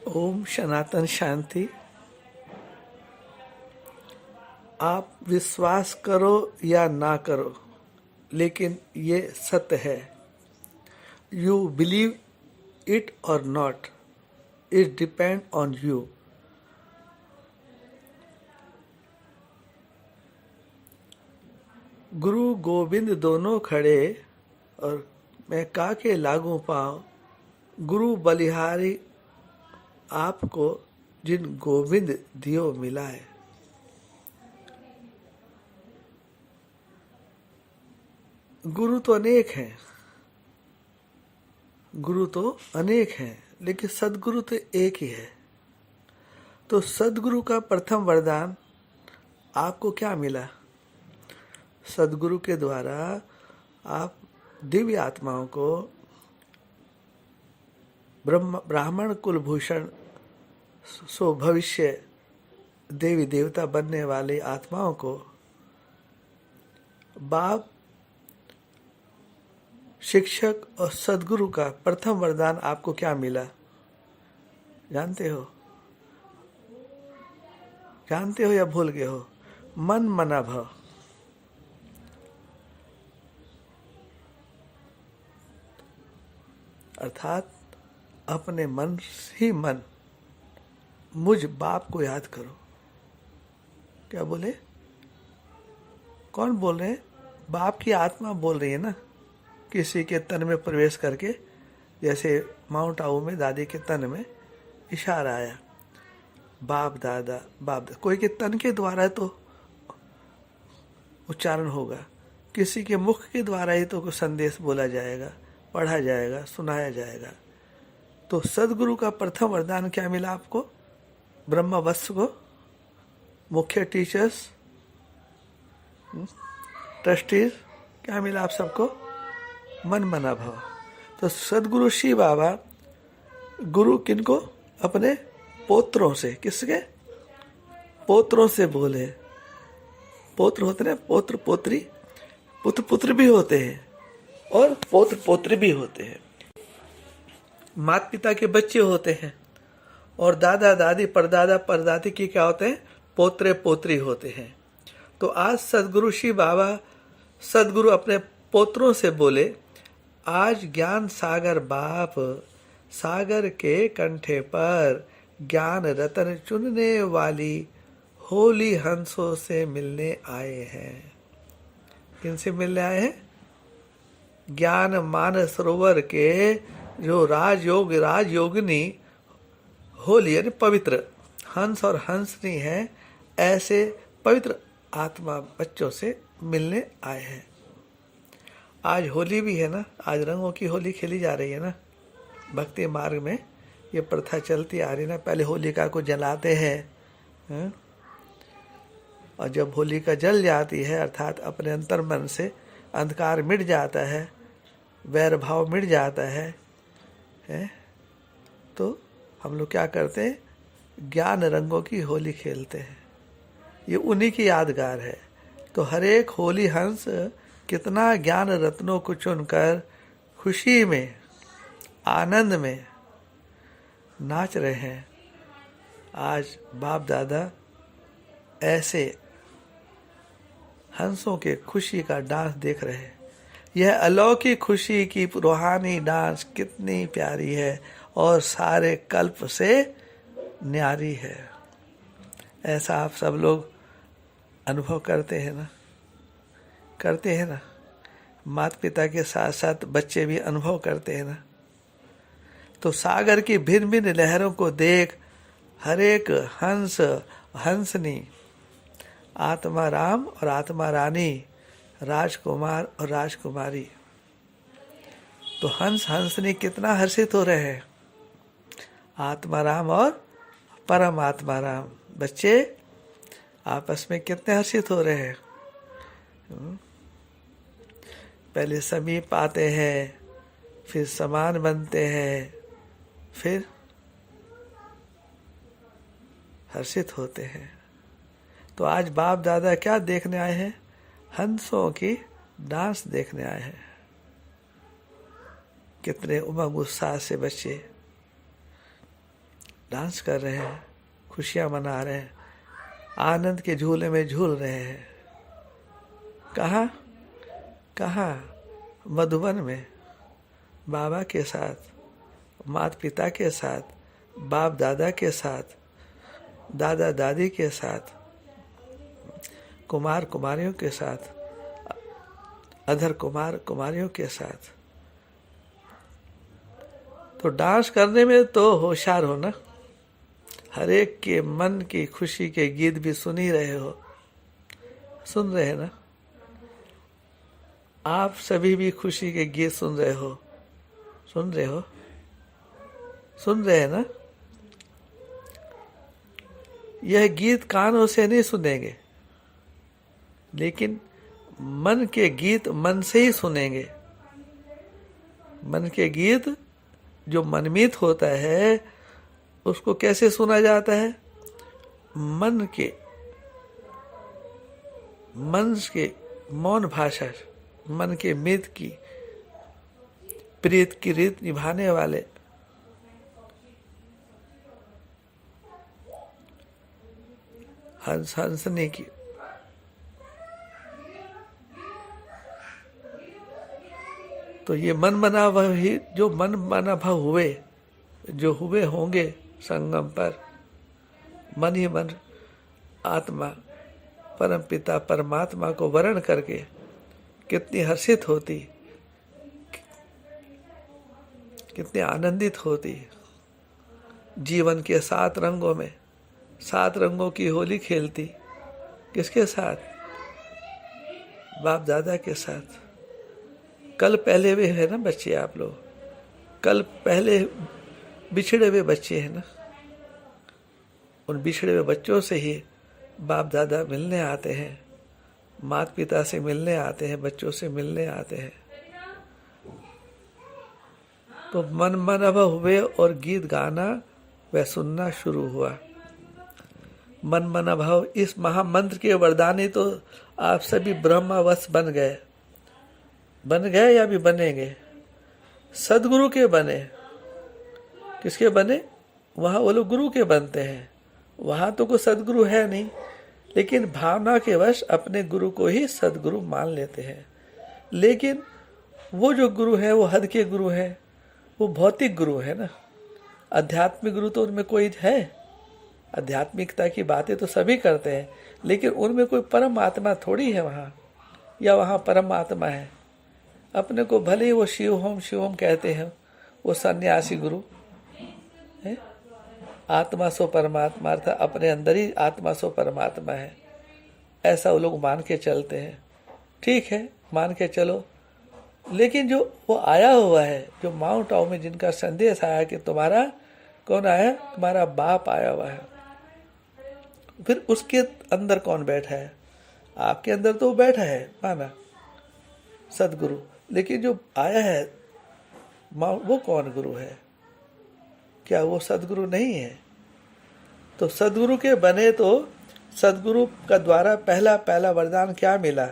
ओम सनातन शांति। आप विश्वास करो या ना करो, लेकिन ये सत्य है। यू बिलीव इट और not, it depend on you. गुरु गोविंद दोनों खड़े और मैं काके लागू पाऊं। गुरु बलिहारी आपको जिन गोविंद दियो मिलाए। गुरु तो अनेक हैं, गुरु तो अनेक हैं, लेकिन सदगुरु तो एक ही है। तो सदगुरु का प्रथम वरदान आपको क्या मिला? सदगुरु के द्वारा आप दिव्य आत्माओं को, ब्राह्मण कुलभूषण सो भविष्य देवी देवता बनने वाली आत्माओं को बाप शिक्षक और सदगुरु का प्रथम वरदान आपको क्या मिला? जानते हो? जानते हो या भूल गए हो? मन मना भव। अर्थात अपने मन ही मन मुझ बाप को याद करो। क्या बोले? कौन बोल रहे हैं? बाप की आत्मा बोल रही है ना, किसी के तन में प्रवेश करके। जैसे माउंट आबू में दादी के तन में इशारा आया, बाप दादा बाप दादा। कोई के तन के द्वारा तो उच्चारण होगा, किसी के मुख के द्वारा ही तो कुछ संदेश बोला जाएगा, पढ़ा जाएगा, सुनाया जाएगा। तो सदगुरु का प्रथम वरदान क्या मिला आपको? ब्रह्मा वत्स को, मुख्य टीचर्स, ट्रस्टीज, क्या मिला आप सबको? मन मना भाव। तो सदगुरु शिव बाबा गुरु किनको? अपने पोत्रों से। किसके? पोत्रों से बोले। पोत्र होते हैं, पोत्र पोत्री, पुत्र पुत्र भी होते हैं और पोत्र पोत्री भी होते हैं। माता पिता के बच्चे होते हैं और दादा दादी परदादा परदादी की क्या होते हैं? पोत्रे पोत्री होते हैं। तो आज सदगुरु शिव बाबा सदगुरु अपने पोत्रों से बोले, आज ज्ञान सागर बाप सागर के कंठे पर ज्ञान रतन चुनने वाली होली हंसों से मिलने आए हैं। किनसे मिलने आए हैं? ज्ञान मान सरोवर के जो राजयोगिनी होली यानी पवित्र हंस और हंसनी है, ऐसे पवित्र आत्मा बच्चों से मिलने आए हैं। आज होली भी है ना, आज रंगों की होली खेली जा रही है ना। भक्ति मार्ग में ये प्रथा चलती आ रही ना। पहले होलिका को जलाते हैं, और जब होलिका जल जाती है अर्थात अपने अंतर मन से अंधकार मिट जाता है, वैर भाव मिट जाता है, तो हम लोग क्या करते हैं? ज्ञान रंगों की होली खेलते हैं। ये उन्हीं की यादगार है। तो हर एक होली हंस कितना ज्ञान रत्नों को चुनकर खुशी में, आनंद में नाच रहे हैं। आज बाप दादा ऐसे हंसों के खुशी का डांस देख रहे हैं। यह अलौकिक खुशी की रूहानी डांस कितनी प्यारी है और सारे कल्प से न्यारी है। ऐसा आप सब लोग अनुभव करते हैं ना? करते हैं ना? माता पिता के साथ साथ बच्चे भी अनुभव करते हैं ना? तो सागर की भिन्न भिन्न लहरों को देख हर एक हंस हंसनी, आत्मा राम और आत्मा रानी, राजकुमार और राजकुमारी, तो हंस हंसनी कितना हर्षित हो रहे हैं। आत्मा राम और परमात्मा राम बच्चे आपस में कितने हर्षित हो रहे हैं। पहले समीप आते हैं, फिर समान बनते हैं, फिर हर्षित होते हैं। तो आज बाप दादा क्या देखने आए हैं? हंसों की डांस देखने आए हैं। कितने उमंग उत्साह से बच्चे डांस कर रहे हैं, खुशियाँ मना रहे हैं, आनंद के झूले में झूल रहे हैं। कहाँ कहाँ? मधुबन में, बाबा के साथ, माता पिता के साथ, बाप दादा के साथ, दादा दादी के साथ, कुमार कुमारियों के साथ, अधर कुमार कुमारियों के साथ। तो डांस करने में तो होशियार हो ना, हर एक के मन की खुशी के गीत भी सुन ही रहे हो, सुन रहे ना? आप सभी भी खुशी के गीत सुन रहे हो, सुन रहे हो, सुन रहे हैं ना? यह गीत कानों से नहीं सुनेंगे, लेकिन मन के गीत मन से ही सुनेंगे। मन के गीत जो मनमीत होता है उसको कैसे सुना जाता है? मन के मौन भाषा, मन के मित की प्रीत की रीत निभाने वाले हंसने की। तो ये मन मना भाव ही, जो मन मना भाव हुए, जो हुए होंगे संगम पर, मन ही मन आत्मा परम पिता परमात्मा को वर्ण करके कितनी हर्षित होती, कितनी आनंदित होती। जीवन के 7 रंगों में 7 रंगों की होली खेलती। किसके साथ? बाप दादा के साथ। कल पहले भी है ना बच्चे, आप लोग कल पहले बिछड़े हुए बच्चे हैं ना, उन बिछड़े हुए बच्चों से ही बाप दादा मिलने आते हैं, माता पिता से मिलने आते हैं, बच्चों से मिलने आते हैं। तो मन मन हुए और गीत गाना वह सुनना शुरू हुआ। मन मन भाव इस महामंत्र के वरदानी तो आप सभी ब्रह्मवश बन गए या भी बनेंगे। सदगुरु के बने। किसके बने? वहाँ वो लोग गुरु के बनते हैं, वहाँ तो कोई सदगुरु है नहीं, लेकिन भावना के वश अपने गुरु को ही सदगुरु मान लेते हैं। लेकिन वो जो गुरु है वो हद के गुरु है, वो भौतिक गुरु है ना। आध्यात्मिक गुरु तो उनमें कोई है, आध्यात्मिकता की बातें तो सभी करते हैं, लेकिन उनमें कोई परम आत्मा थोड़ी है वहाँ, या वहाँ परम आत्मा है। अपने को भले ही वो शिवोम शिवोम कहते हैं, वो सन्यासी गुरु है। आत्मा सो परमात्मा, अर्थात अपने अंदर ही आत्मा सो परमात्मा है, ऐसा वो लोग मान के चलते हैं। ठीक है, मान के चलो, लेकिन जो वो आया हुआ है, जो माउंट आबू में जिनका संदेश आया कि तुम्हारा कौन आया? तुम्हारा बाप आया हुआ है। फिर उसके अंदर कौन बैठा है? आपके अंदर तो वो बैठा है, माना सदगुरु, लेकिन जो आया है वो कौन गुरु है? क्या वो सदगुरु नहीं है? तो सदगुरु के बने तो सदगुरु का द्वारा पहला वरदान क्या मिला?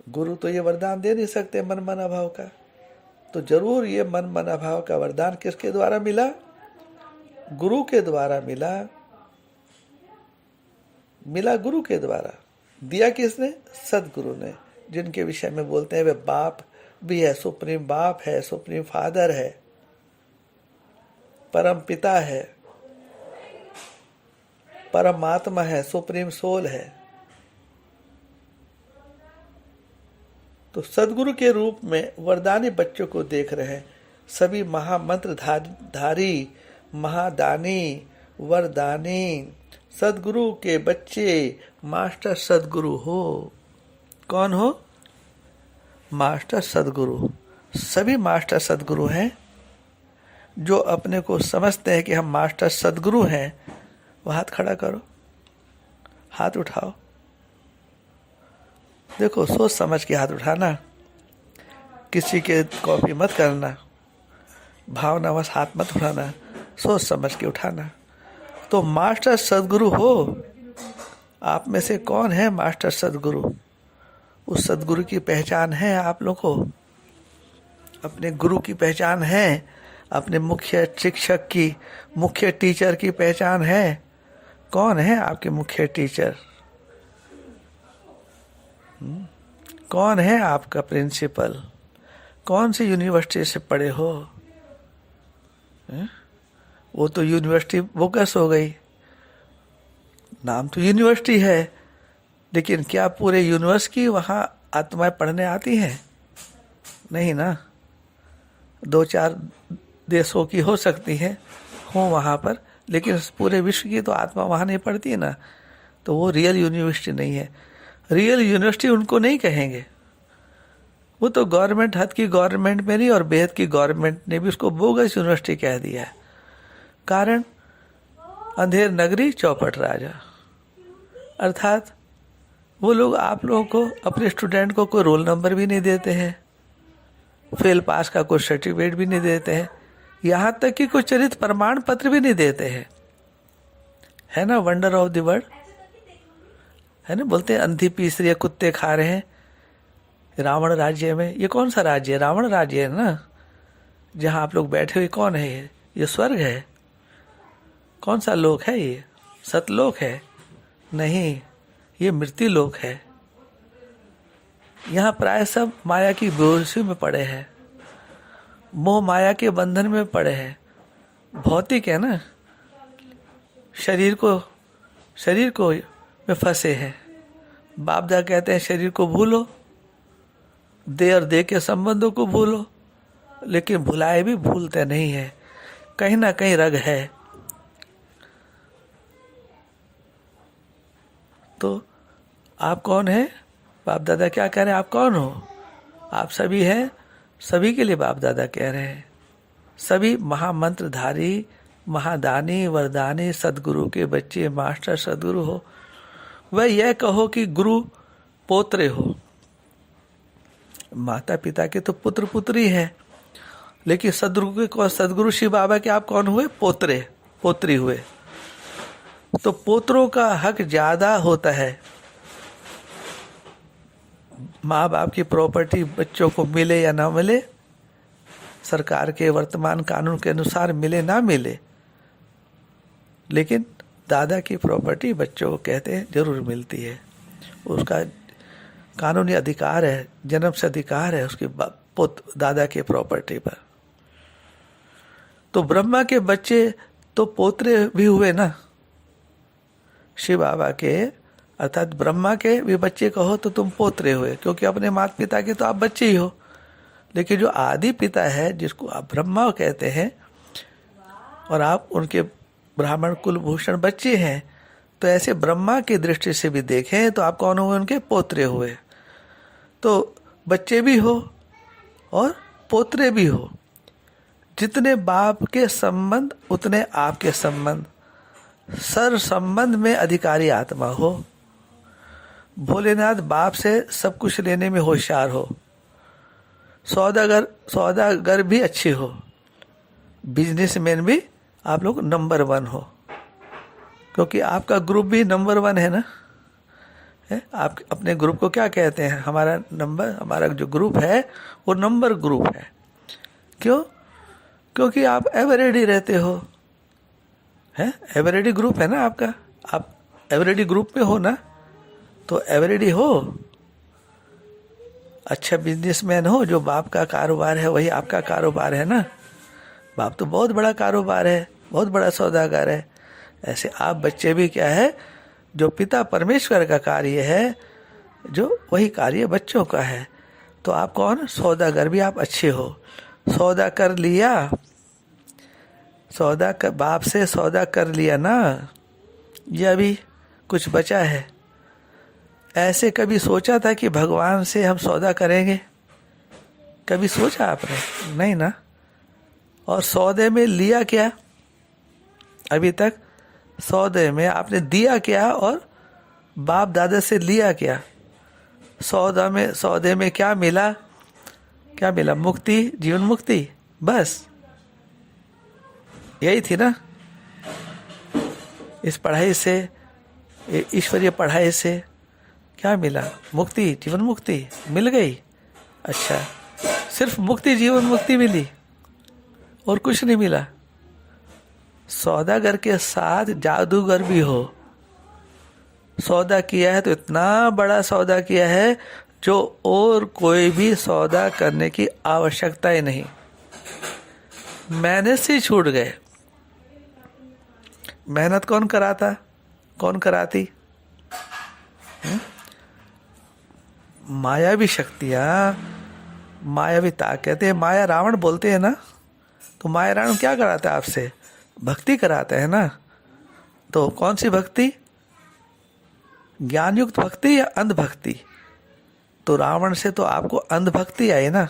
गुरु तो ये वरदान दे नहीं सकते मन मन अभाव का, तो जरूर ये मन मन अभाव का वरदान किसके द्वारा मिला? गुरु के द्वारा मिला गुरु के द्वारा। दिया किसने? सदगुरु ने, जिनके विषय में बोलते हैं वे बाप भी है, सुप्रीम बाप है, सुप्रीम फादर है, परम पिता है, परमात्मा है, सुप्रीम सोल है। तो सदगुरु के रूप में वरदानी बच्चों को देख रहे हैं। सभी महामंत्र धारी, महादानी, वरदानी सदगुरु के बच्चे मास्टर सदगुरु हो। कौन हो? मास्टर सदगुरु। सभी मास्टर सदगुरु हैं। जो अपने को समझते हैं कि हम मास्टर सदगुरु हैं, वो हाथ खड़ा करो, हाथ उठाओ। देखो, सोच समझ के हाथ उठाना, किसी के कॉपी मत करना, भावनावश हाथ मत उठाना, सोच समझ के उठाना। तो मास्टर सदगुरु हो। आप में से कौन है मास्टर सदगुरु? उस सदगुरु की पहचान है आप लोगों को? अपने गुरु की पहचान है? अपने मुख्य शिक्षक की, मुख्य टीचर की पहचान है? कौन है आपके मुख्य टीचर? कौन है आपका प्रिंसिपल? कौन सी यूनिवर्सिटी से पढ़े हो? वो तो यूनिवर्सिटी बोगस हो गई, नाम तो यूनिवर्सिटी है, लेकिन क्या पूरे यूनिवर्स की वहाँ आत्माएं पढ़ने आती हैं? नहीं ना। 2-4 देशों की हो सकती हैं, हो वहाँ पर, लेकिन पूरे विश्व की तो आत्मा वहाँ नहीं पढ़ती है ना। तो वो रियल यूनिवर्सिटी नहीं है। रियल यूनिवर्सिटी उनको नहीं कहेंगे, वो तो गवर्नमेंट, हद की गवर्नमेंट में नहीं और बेहद की गवर्नमेंट ने भी उसको बोगस यूनिवर्सिटी कह दिया है। कारण अंधेर नगरी चौपट राजा, अर्थात वो लोग आप लोगों को, अपने स्टूडेंट को कोई रोल नंबर भी नहीं देते हैं, फेल पास का कोई सर्टिफिकेट भी नहीं देते हैं, यहाँ तक कि कोई चरित्र प्रमाण पत्र भी नहीं देते हैं। है ना वंडर ऑफ द वर्ल्ड, है ना। बोलते हैं अंधी पीस रही है, कुत्ते खा रहे हैं रावण राज्य में। ये कौन सा राज्य है? रावण राज्य है ना, जहाँ आप लोग बैठे हुए। कौन है ये? ये स्वर्ग है? कौन सा लोक है ये? सतलोक है? नहीं, ये मृत्यु लोक है। यहाँ प्राय सब माया की बेहोशी में पड़े हैं, मोह माया के बंधन में पड़े हैं, भौतिक है ना, शरीर को में फंसे हैं। बाप दादा कहते हैं शरीर को भूलो, दे और दे के संबंधों को भूलो, लेकिन भुलाए भी भूलते नहीं है, कहीं ना कहीं रग है। तो आप कौन है? बाप दादा क्या कह रहे हैं? आप कौन हो? आप सभी हैं, सभी के लिए बाप दादा कह रहे हैं। सभी महामंत्रधारी, महादानी, वरदानी सदगुरु के बच्चे, मास्टर सदगुरु हो। वह यह कहो कि गुरु पोत्रे हो। माता पिता के तो पुत्र पुत्री है, लेकिन सदगुरु शिव बाबा के आप कौन हुए? पोत्रे, पोत्री हुए। तो पोत्रों का हक ज्यादा होता है। माँ बाप की प्रॉपर्टी बच्चों को मिले या ना मिले, सरकार के वर्तमान कानून के अनुसार मिले ना मिले, लेकिन दादा की प्रॉपर्टी बच्चों को कहते हैं जरूर मिलती है। उसका कानूनी अधिकार है, जन्म से अधिकार है उसके दादा के प्रॉपर्टी पर। तो ब्रह्मा के बच्चे तो पोत्रे भी हुए ना शिव बाबा के, अर्थात ब्रह्मा के भी बच्चे कहो तो तुम पोत्रे हुए, क्योंकि अपने माता पिता के तो आप बच्चे ही हो। लेकिन जो आदि पिता है, जिसको आप ब्रह्मा कहते हैं, और आप उनके ब्राह्मण कुलभूषण बच्चे हैं, तो ऐसे ब्रह्मा की दृष्टि से भी देखें तो आप कौन हुए? उनके पोत्रे हुए। तो बच्चे भी हो और पोत्रे भी हो। जितने बाप के संबंध उतने आपके संबंध, सर संबंध में अधिकारी आत्मा हो। भोलेनाथ बाप से सब कुछ लेने में होशियार हो, सौदागर भी अच्छे हो, बिजनेसमैन भी आप लोग नंबर 1 हो, क्योंकि आपका ग्रुप भी नंबर 1 है ना। है? आप अपने ग्रुप को क्या कहते हैं? हमारा जो ग्रुप है वो नंबर ग्रुप है। क्यों? क्योंकि आप एवरेडी रहते हो। है? एवरेडी ग्रुप है ना आपका, आप एवरेडी ग्रुप में हो ना, तो एवरेडी हो, अच्छा बिजनेसमैन हो। जो बाप का कारोबार है वही आपका कारोबार है ना। बाप तो बहुत बड़ा कारोबार है, बहुत बड़ा सौदागर है। ऐसे आप बच्चे भी क्या है? जो पिता परमेश्वर का कार्य है, जो वही कार्य बच्चों का है। तो आप कौन? सौदागर भी आप अच्छे हो। सौदा कर लिया, बाप से सौदा कर लिया ना, यह भी कुछ बचा है। ऐसे कभी सोचा था कि भगवान से हम सौदा करेंगे? कभी सोचा आपने? नहीं ना। और सौदे में लिया क्या? अभी तक सौदे में आपने दिया क्या और बाप दादा से लिया क्या? सौदे में क्या मिला? क्या मिला? मुक्ति, जीवन मुक्ति, बस यही थी ना। इस पढ़ाई से, ईश्वरीय पढ़ाई से क्या मिला? मुक्ति, जीवन मुक्ति मिल गई। अच्छा, सिर्फ मुक्ति, जीवन मुक्ति मिली? और कुछ नहीं मिला। सौदागर के साथ जादूगर भी हो, सौदा किया है तो इतना बड़ा सौदा किया है जो और कोई भी सौदा करने की आवश्यकता ही नहीं। मेहनत से छूट गए। मेहनत कौन कराता, कौन कराती? मायावी शक्तियां, मायावी ताकत है। माया रावण बोलते हैं ना, तो माया रावण क्या कराता है आपसे? भक्ति कराते हैं ना। तो कौन सी भक्ति? ज्ञानयुक्त भक्ति या अंधभक्ति? तो रावण से तो आपको अंधभक्ति आई ना,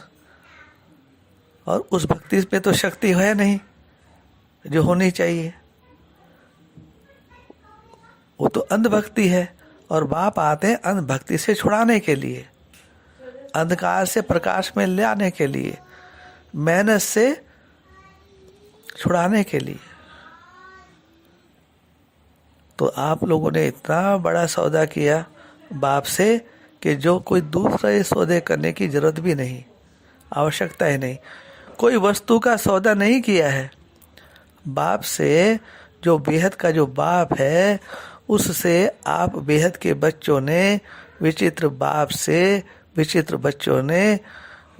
और उस भक्ति में तो शक्ति है नहीं जो होनी चाहिए, वो तो अंधभक्ति है। और बाप आते हैं अंधभक्ति से छुड़ाने के लिए, अंधकार से प्रकाश में ले आने के लिए, मेहनत से छुड़ाने के लिए। तो आप लोगों ने इतना बड़ा सौदा किया बाप से कि जो कोई दूसरे सौदे करने की जरूरत भी नहीं, आवश्यकता ही नहीं। कोई वस्तु का सौदा नहीं किया है बाप से। जो बेहद का जो बाप है उससे आप बेहद के बच्चों ने, विचित्र बाप से विचित्र बच्चों ने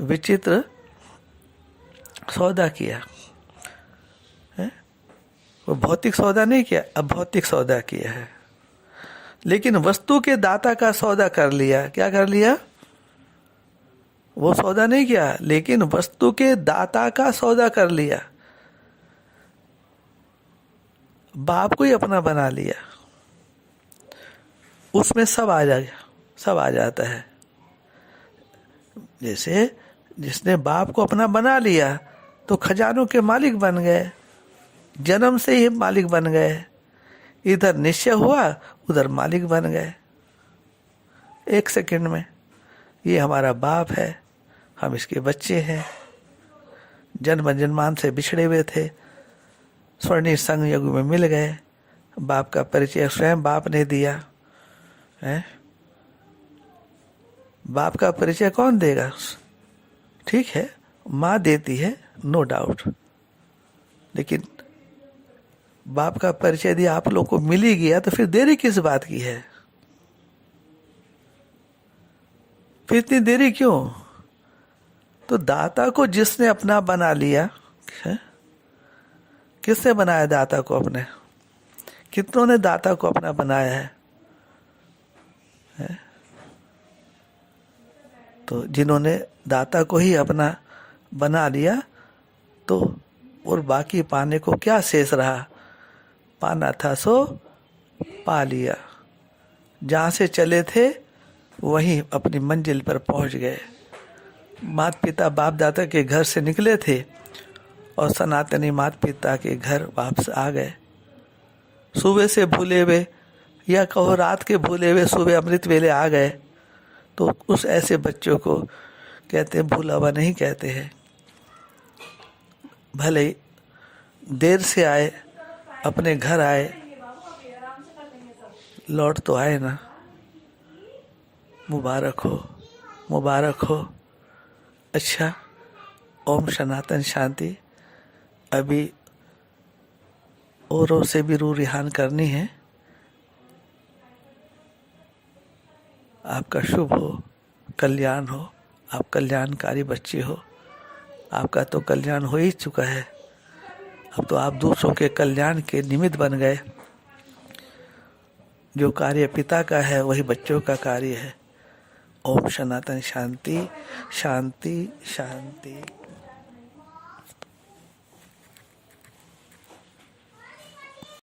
विचित्र सौदा किया है। वो भौतिक सौदा नहीं किया, अब भौतिक सौदा किया है। लेकिन वस्तु के दाता का सौदा कर लिया। क्या कर लिया? वो सौदा नहीं किया, लेकिन वस्तु के दाता का सौदा कर लिया। बाप को ही अपना बना लिया। उसमें सब आ जाएगा, सब आ जाता है। जैसे जिसने बाप को अपना बना लिया तो खजानों के मालिक बन गए, जन्म से ही मालिक बन गए। इधर निश्चय हुआ, उधर मालिक बन गए एक सेकंड में। ये हमारा बाप है, हम इसके बच्चे हैं। जन्म जन्मान से बिछड़े हुए थे, स्वर्णिम संग युग में मिल गए। बाप का परिचय स्वयं बाप ने दिया है। बाप का परिचय कौन देगा? ठीक है, माँ देती है, नो डाउट, लेकिन बाप का परिचय दिया, आप लोग को मिल ही गया, तो फिर देरी किस बात की है? फिर इतनी देरी क्यों? तो दाता को जिसने अपना बना लिया है, किसने बनाया दाता को अपने? कितनों ने दाता को अपना बनाया है? तो जिन्होंने दाता को ही अपना बना लिया, तो और बाकी पाने को क्या शेष रहा? पाना था सो पा लिया। जहाँ से चले थे वहीं अपनी मंजिल पर पहुँच गए। माता पिता बाप दादा के घर से निकले थे और सनातनी माता पिता के घर वापस आ गए। सुबह से भूले हुए, या कहो रात के भूले हुए सुबह अमृत वेले आ गए। तो उस ऐसे बच्चों को कहते हैं भूला हुआ नहीं कहते हैं। भले ही देर से आए, अपने घर आए, लौट तो आए ना। मुबारक हो, मुबारक हो। अच्छा, ओम सनातन शांति। अभी औरों से भी रूह रिहान करनी है। आपका शुभ हो, कल्याण हो, आप कल्याणकारी बच्चे हो। आपका तो कल्याण हो ही चुका है, अब तो आप दूसरों के कल्याण के निमित्त बन गए। जो कार्य पिता का है वही बच्चों का कार्य है। ओम सनातन शांति, शांति, शांति।